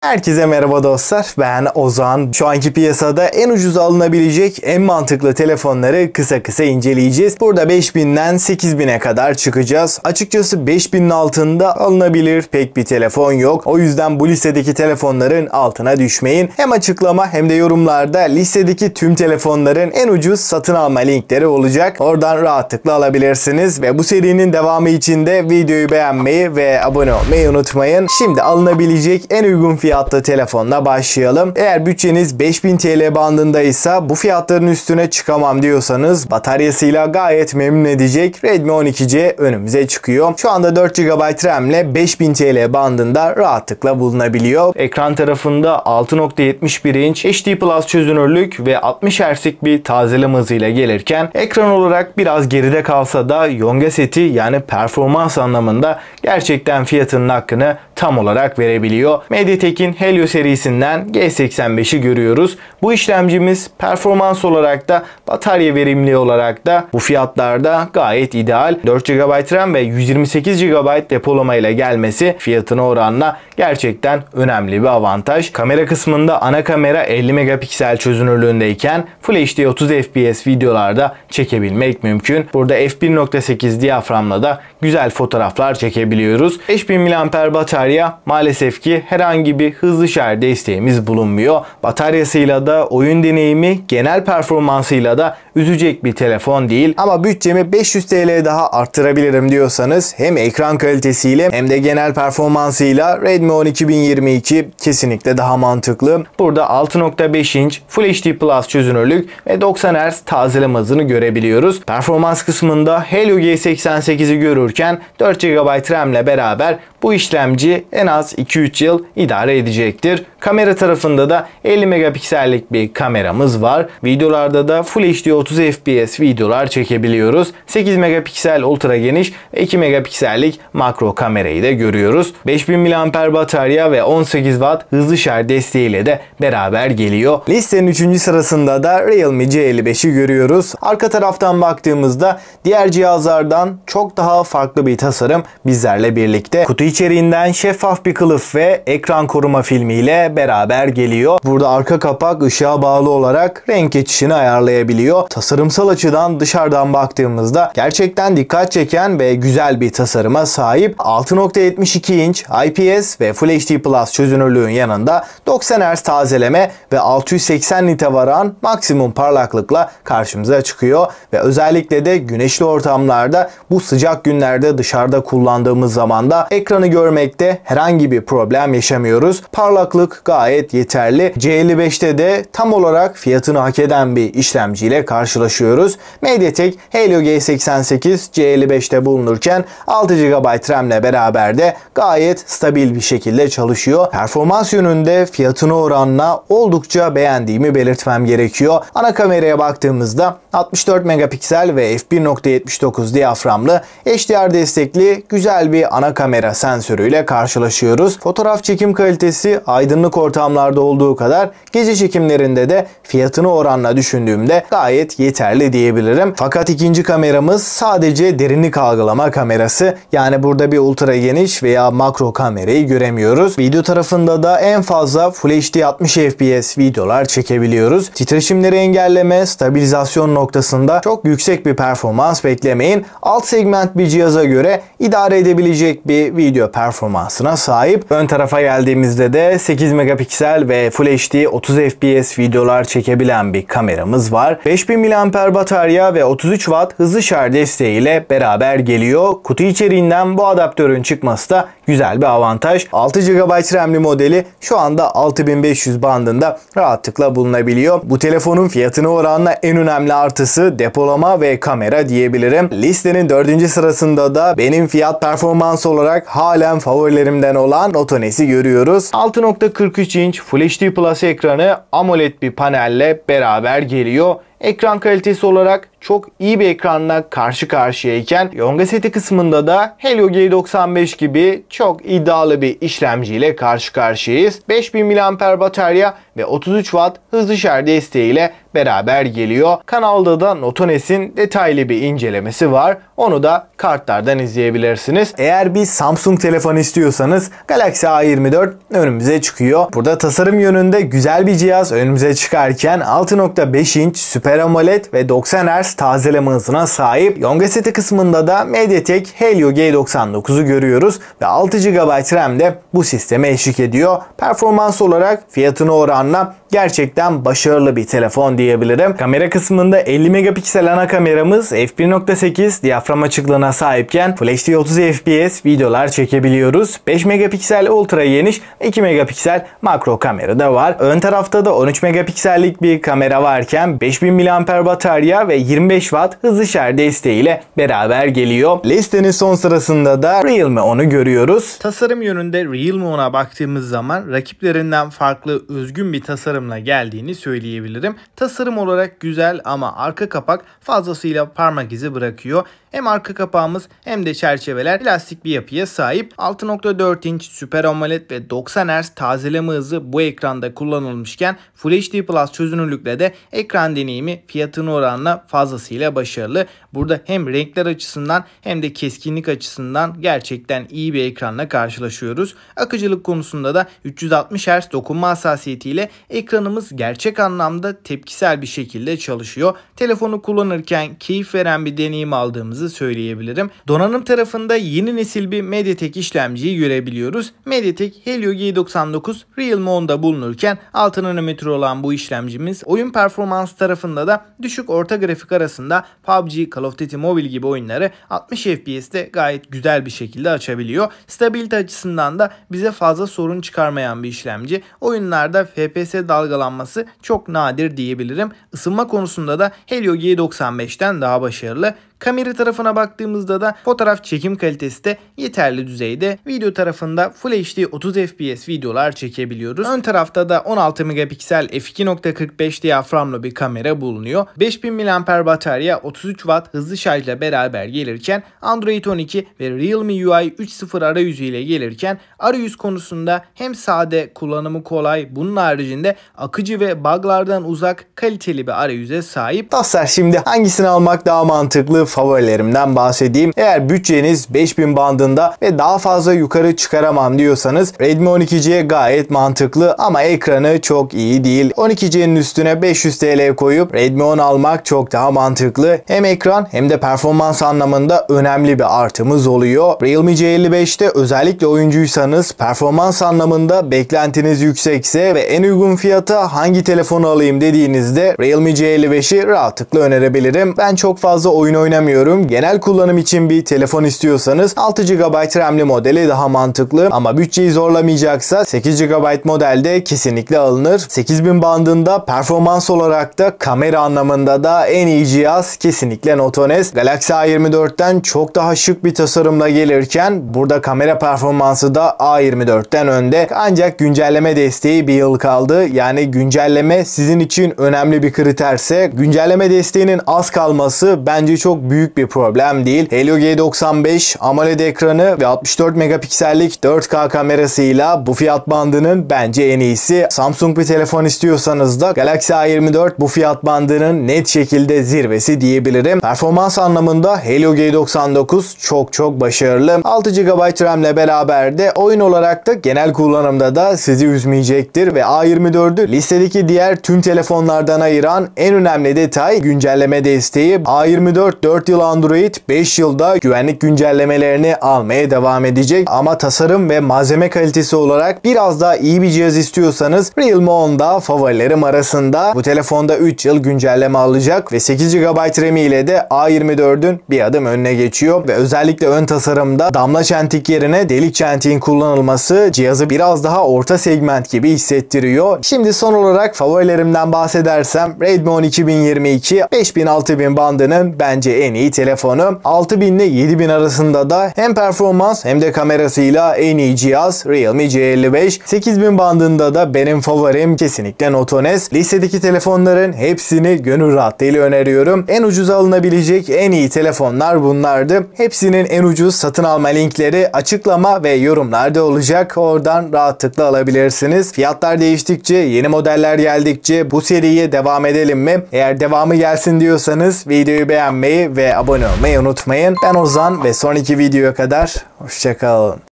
Herkese merhaba dostlar, ben Ozan. Şu anki piyasada en ucuz alınabilecek en mantıklı telefonları kısa kısa inceleyeceğiz. Burada 5000'den 8000'e kadar çıkacağız. Açıkçası 5000'in altında alınabilir pek bir telefon yok. O yüzden bu listedeki telefonların altına düşmeyin. Hem açıklama hem de yorumlarda listedeki tüm telefonların en ucuz satın alma linkleri olacak. Oradan rahatlıkla alabilirsiniz ve bu serinin devamı için de videoyu beğenmeyi ve abone olmayı unutmayın. Şimdi alınabilecek en uygun fiyatlı telefonla başlayalım. Eğer bütçeniz 5000 TL bandındaysa bu fiyatların üstüne çıkamam diyorsanız bataryasıyla gayet memnun edecek Redmi 12C önümüze çıkıyor. Şu anda 4 GB RAM ile 5000 TL bandında rahatlıkla bulunabiliyor. Ekran tarafında 6.71 inç HD Plus çözünürlük ve 60 Hz'lik bir tazeleme hızıyla gelirken ekran olarak biraz geride kalsa da Yonga seti yani performans anlamında gerçekten fiyatının hakkını tam olarak verebiliyor. MediaTek'in Helio serisinden G85'i görüyoruz. Bu işlemcimiz performans olarak da batarya verimliliği olarak da bu fiyatlarda gayet ideal. 4 GB RAM ve 128 GB depolama ile gelmesi fiyatına oranla gerçekten önemli bir avantaj. Kamera kısmında ana kamera 50 megapiksel çözünürlüğündeyken Full HD 30 FPS videolarda çekebilmek mümkün. Burada f1.8 diyaframla da güzel fotoğraflar çekebiliyoruz. 5000 mAh batarya, maalesef ki herhangi bir hızlı şarj desteğimiz bulunmuyor. Bataryasıyla da oyun deneyimi, genel performansıyla da üzecek bir telefon değil. Ama bütçemi 500 TL daha arttırabilirim diyorsanız hem ekran kalitesiyle hem de genel performansıyla Redmi 12022 kesinlikle daha mantıklı. Burada 6.5 inç Full HD Plus çözünürlük ve 90 Hz tazeleme hızını görebiliyoruz. Performans kısmında Helio G88'i görürken 4 GB RAM ile beraber bu işlemci en az 2-3 yıl idare edecektir. Kamera tarafında da 50 megapiksellik bir kameramız var. Videolarda da Full HD 30 FPS videolar çekebiliyoruz. 8 megapiksel ultra geniş ve 2 megapiksellik makro kamerayı da görüyoruz. 5000 mAh batarya ve 18 Watt hızlı şarj desteğiyle de beraber geliyor. Listenin 3. sırasında da Realme C55'i görüyoruz. Arka taraftan baktığımızda diğer cihazlardan çok daha farklı bir tasarım bizlerle birlikte. Kutu içeriğinden şeffaf bir kılıf ve ekran koruma filmiyle beraber geliyor. Burada arka kapak ışığa bağlı olarak renk geçişini ayarlayabiliyor. Tasarımsal açıdan dışarıdan baktığımızda gerçekten dikkat çeken ve güzel bir tasarıma sahip. 6.72 inç IPS ve Full HD Plus çözünürlüğün yanında 90 Hz tazeleme ve 680 nite varan maksimum parlaklıkla karşımıza çıkıyor ve özellikle de güneşli ortamlarda bu sıcak günlerde dışarıda kullandığımız zaman da ekranı görmekte herhangi bir problem yaşamıyoruz. Parlaklık gayet yeterli. C55'te de tam olarak fiyatını hak eden bir işlemciyle karşılaşıyoruz. MediaTek Helio G88 C55'te bulunurken 6 GB RAM ile beraber de gayet stabil bir şekilde çalışıyor. Performans yönünde fiyatına oranla oldukça beğendiğimi belirtmem gerekiyor. Ana kameraya baktığımızda 64 megapiksel ve f1.79 diyaframlı HDR destekli güzel bir ana kamera sensörüyle karşılaşıyoruz. Fotoğraf çekim kalitesi aydınlık ortamlarda olduğu kadar gece çekimlerinde de fiyatını oranla düşündüğümde gayet yeterli diyebilirim. Fakat ikinci kameramız sadece derinlik algılama kamerası. Yani burada bir ultra geniş veya makro kamerayı göremiyoruz. Video tarafında da en fazla Full HD 60 FPS videolar çekebiliyoruz. Titreşimleri engelleme, stabilizasyon noktasında çok yüksek bir performans beklemeyin. Alt segment bir cihaza göre idare edebilecek bir video performansına sahip. Ön tarafa geldiğimizde de 8 megapiksel ve Full HD 30 FPS videolar çekebilen bir kameramız var. 5000 mAh batarya ve 33 Watt hızlı şarj desteğiyle beraber geliyor. Kutu içeriğinden bu adaptörün çıkması da güzel bir avantaj. 6 GB RAM'li modeli şu anda 6500 bandında rahatlıkla bulunabiliyor. Bu telefonun fiyatına oranla en önemli artısı depolama ve kamera diyebilirim. Listenin 4. sırasında da benim fiyat performans olarak halen favorilerimden olan Note N'si görüyoruz. 6.43 inç Full HD Plus ekranı AMOLED bir panelle beraber geliyor. Ekran kalitesi olarak çok iyi bir ekranla karşı karşıyayken Yonga seti kısmında da Helio G95 gibi çok iddialı bir işlemciyle karşı karşıyayız. 5000 mAh batarya ve 33 Watt hızlı şarj desteğiyle beraber geliyor. Kanalda da Notones'in detaylı bir incelemesi var. Onu da kartlardan izleyebilirsiniz. Eğer bir Samsung telefon istiyorsanız Galaxy A24 önümüze çıkıyor. Burada tasarım yönünde güzel bir cihaz önümüze çıkarken 6.5 inç Super AMOLED ve 90 Hz tazeleme hızına sahip. Yonga seti kısmında da MediaTek Helio G99'u görüyoruz ve 6 GB RAM de bu sisteme eşlik ediyor. Performans olarak fiyatına oranla gerçekten başarılı bir telefon diyebilirim. Kamera kısmında 50 megapiksel ana kameramız f1.8 diyafram açıklığına sahipken Full HD 30 fps videolar çekebiliyoruz. 5 megapiksel ultra geniş, 2 megapiksel makro kamera da var. Ön tarafta da 13 megapiksellik bir kamera varken 5000 mAh batarya ve 25 Watt hızlı şarj desteğiyle beraber geliyor. Listenin son sırasında da Realme 10'u görüyoruz. Tasarım yönünde Realme 10'a baktığımız zaman rakiplerinden farklı özgün bir tasarımla geldiğini söyleyebilirim. Tasarım olarak güzel ama arka kapak fazlasıyla parmak izi bırakıyor. Hem arka kapağımız hem de çerçeveler plastik bir yapıya sahip. 6.4 inç Super AMOLED ve 90 Hz tazeleme hızı bu ekranda kullanılmışken Full HD Plus çözünürlükle de ekran deneyimi fiyatına oranla fazlasıyla başarılı. Burada hem renkler açısından hem de keskinlik açısından gerçekten iyi bir ekranla karşılaşıyoruz. Akıcılık konusunda da 360 Hz dokunma hassasiyetiyle ekranımız gerçek anlamda tepkisel bir şekilde çalışıyor. Telefonu kullanırken keyif veren bir deneyim aldığımızı söyleyebilirim. Donanım tarafında yeni nesil bir MediaTek işlemciyi görebiliyoruz. MediaTek Helio G99 Realme 10'da bulunurken 6 nanometre olan bu işlemcimiz oyun performans tarafında da düşük orta grafik arasında PUBG, Call of Duty Mobile gibi oyunları 60 FPS'te gayet güzel bir şekilde açabiliyor. Stabilite açısından da bize fazla sorun çıkarmayan bir işlemci. Oyunlarda FPS dalgalanması çok nadir diyebilirim. Isınma konusunda da Helio G95'ten daha başarılı. Kamera tarafına baktığımızda da fotoğraf çekim kalitesi de yeterli düzeyde. Video tarafında Full HD 30 fps videolar çekebiliyoruz. Ön tarafta da 16 megapiksel f2.45 diyaframlı bir kamera bulunuyor. 5000 mAh batarya 33 Watt hızlı şarjla beraber gelirken Android 12 ve Realme UI 3.0 arayüzü ile gelirken arayüz konusunda hem sade, kullanımı kolay, bunun haricinde akıcı ve buglardan uzak kaliteli bir arayüze sahip. Dostlar, şimdi hangisini almak daha mantıklı? Favorilerimden bahsedeyim. Eğer bütçeniz 5000 bandında ve daha fazla yukarı çıkaramam diyorsanız Redmi 12C gayet mantıklı ama ekranı çok iyi değil. 12C'nin üstüne 500 TL koyup Redmi 10 almak çok daha mantıklı. Hem ekran hem de performans anlamında önemli bir artımız oluyor. Realme C55'te özellikle oyuncuysanız performans anlamında beklentiniz yüksekse ve en uygun fiyata hangi telefonu alayım dediğinizde Realme C55'i rahatlıkla önerebilirim. Ben çok fazla oyun oynamıyorum. Genel kullanım için bir telefon istiyorsanız 6 GB RAM'li modeli daha mantıklı ama bütçeyi zorlamayacaksa 8 GB modelde kesinlikle alınır. 8000 bandında performans olarak da kamera anlamında da en iyi cihaz kesinlikle Notones. Galaxy A24'ten çok daha şık bir tasarımla gelirken burada kamera performansı da A24'ten önde. Ancak güncelleme desteği bir yıl kaldı. Yani güncelleme sizin için önemli bir kriterse güncelleme desteğinin az kalması bence çok büyük bir problem değil. Helio G95 AMOLED ekranı ve 64 megapiksellik 4K kamerasıyla bu fiyat bandının bence en iyisi. Samsung bir telefon istiyorsanız da Galaxy A24 bu fiyat bandının net şekilde zirvesi diyebilirim. Performans anlamında Helio G99 çok başarılı. 6 GB RAM ile beraber de oyun olarak da genel kullanımda da sizi üzmeyecektir ve A24'ü listedeki diğer tüm telefonlardan ayıran en önemli detay güncelleme desteği. A24 4 yıl Android, 5 yılda güvenlik güncellemelerini almaya devam edecek ama tasarım ve malzeme kalitesi olarak biraz daha iyi bir cihaz istiyorsanız Realme 10'da favorilerim arasında. Bu telefonda 3 yıl güncelleme alacak ve 8 GB RAM ile de A24'ün bir adım önüne geçiyor ve özellikle ön tasarımda damla çentik yerine delik çentiğin kullanılması cihazı biraz daha orta segment gibi hissettiriyor. Şimdi son olarak favorilerimden bahsedersem Redmi 10 2022 5000-6000 bandının bence en iyi telefonu. 6000 ile 7000 arasında da hem performans hem de kamerasıyla en iyi cihaz Realme C55. 8000 bandında da benim favorim kesinlikle Note 10S. Listedeki telefonların hepsini gönül rahatlığıyla öneriyorum. En ucuz alınabilecek en iyi telefonlar bunlardı. Hepsinin en ucuz satın alma linkleri açıklama ve yorumlarda olacak. Oradan rahatlıkla alabilirsiniz. Fiyatlar değiştikçe, yeni modeller geldikçe bu seriye devam edelim mi? Eğer devamı gelsin diyorsanız videoyu beğenmeyi ve abone olmayı unutmayın. Ben Ozan ve sonraki videoya kadar hoşça kalın.